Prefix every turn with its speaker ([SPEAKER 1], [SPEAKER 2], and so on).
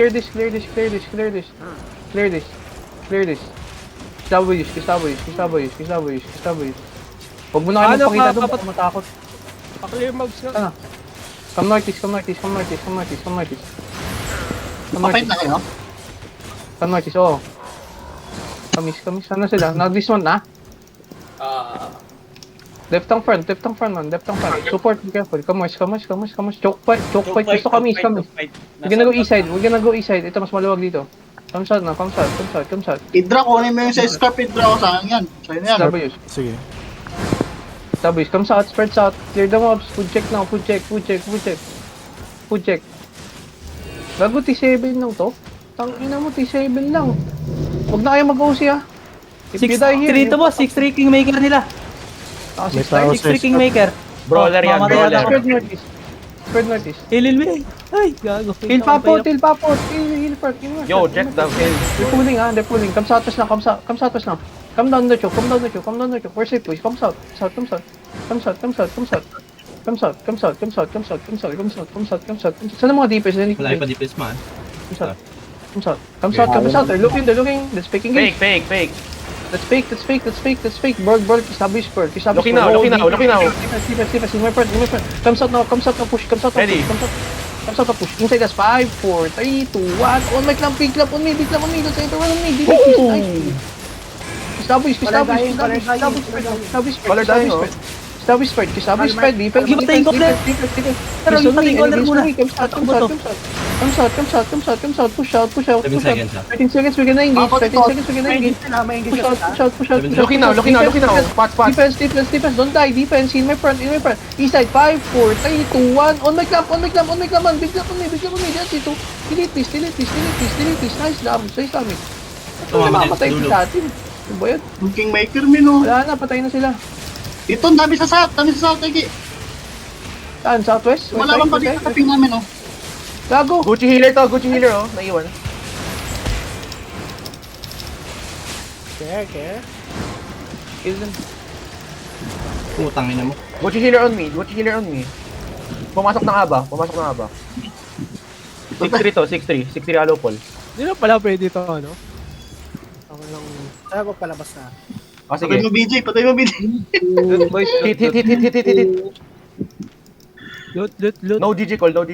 [SPEAKER 1] Clear this, clear this, clear this, clear this. Clear this. Clear this. Establish, establish, establish, establish, establish. Huwag mo na kayo magpakita doon, baka matakot.
[SPEAKER 2] Pa-clear mobs nga.
[SPEAKER 1] Sana. Come northeast, come northeast, come northeast, come northeast, come northeast. Come
[SPEAKER 3] Papaint
[SPEAKER 1] northeast,
[SPEAKER 3] na kayo?
[SPEAKER 1] come northeast, oo. Kamis, kamis, ano sila? Nag-dismount na? Left ang front man, left ang front. Support, be careful. Come west, come west, come west, come west. Choke fight. Gusto kamis, kamis. We're gonna go east side, we're gonna go east side. Ito, mas maluwag dito. Come south na, come south, come south, come south.
[SPEAKER 3] Idra, kunin mo yung sa scarp, Idra ko sa akin yan. Sa'yo na yan.
[SPEAKER 1] Establish,
[SPEAKER 4] Sige.
[SPEAKER 1] establish. Come south, spread south. Clear the mobs. Food check now, food check, food check, food check. Food check. Gago, T7 lang to. Tangina mo, T7 lang. Huwag na kayo mag-OC ah. If you die here,
[SPEAKER 5] 6-3 to boss, 6-3 Kingmaker nila.
[SPEAKER 4] May tao sa
[SPEAKER 5] 6-3 Kingmaker.
[SPEAKER 2] Brawler yan,
[SPEAKER 5] mamatay
[SPEAKER 2] brawler.
[SPEAKER 5] ata ako.
[SPEAKER 1] Spread northeast. Spread northeast.
[SPEAKER 5] Hilil mo eh. Ay, gago.
[SPEAKER 1] Heal papot, heal papot. Heal first, heal first.
[SPEAKER 2] Yo, check the hill.
[SPEAKER 1] They're pulling ah, they're pulling. Come southwest now, come southwest now. Come down the choke, come down the choke, come down the choke. We're safe boys, come south, south, come south. Come south, come south, come south. Come south, come south, come south, come south, come south, come south, come south, come south. Saan ang mga DPS?
[SPEAKER 6] Wala pa DPS man.
[SPEAKER 1] Come south. Come south. Come south, come south. They're looking. Let's fake engage.
[SPEAKER 2] Fake, fake, fake.
[SPEAKER 1] Let's fake. Berg, establish Berg. Establish
[SPEAKER 2] Looking now, looking now, looking now.
[SPEAKER 1] Defense, in my front. Come south now, push. Come south now,
[SPEAKER 2] Ready.
[SPEAKER 1] Come south now, push. Inside us, 5, 4, 3, 2, 1. On my clamp, big clamp, on me. Let's say everyone on me. Establish spread. Defense.
[SPEAKER 5] Give tayo complete. Pero yung tayo corner muna.
[SPEAKER 1] Come south. Push out.
[SPEAKER 6] 7 seconds ah.
[SPEAKER 1] 13 seconds, we're gonna engage. 13 seconds, we're gonna engage. Push out.
[SPEAKER 2] Looking now. Pat.
[SPEAKER 1] Defense, don't die. Defense, in my front. East side, 5, 4, 3, 2, 1. On my clamp, man. Big clamp on me. That's it. Delete this. Nice damage. Mamatay
[SPEAKER 6] Dulo.
[SPEAKER 1] sa atin. Ano ba yun?
[SPEAKER 3] Yung Kingmaker, Mino.
[SPEAKER 1] Wala na, patay na sila.
[SPEAKER 3] Ito, dami sa south, Tagi.
[SPEAKER 1] Saan? Southwest?
[SPEAKER 3] Wala bang pa dito kaping namin, oh.
[SPEAKER 1] Gago!
[SPEAKER 2] Gucci healer to, oh. Naiwan.
[SPEAKER 4] Care.
[SPEAKER 1] Kill them.
[SPEAKER 6] Putang ina mo.
[SPEAKER 2] Gucci healer on me. Pumasok ng aba. 6-3 to, 6-3 hollow pole.
[SPEAKER 4] Hindi na pala pwede ito, ano? Ako lang... Kaya magpalabas na.
[SPEAKER 2] Ah,
[SPEAKER 3] Patay
[SPEAKER 2] sige.
[SPEAKER 3] mo, BJ.
[SPEAKER 1] Boys,
[SPEAKER 2] Hit.
[SPEAKER 4] Loot.
[SPEAKER 2] No GG call, no GG.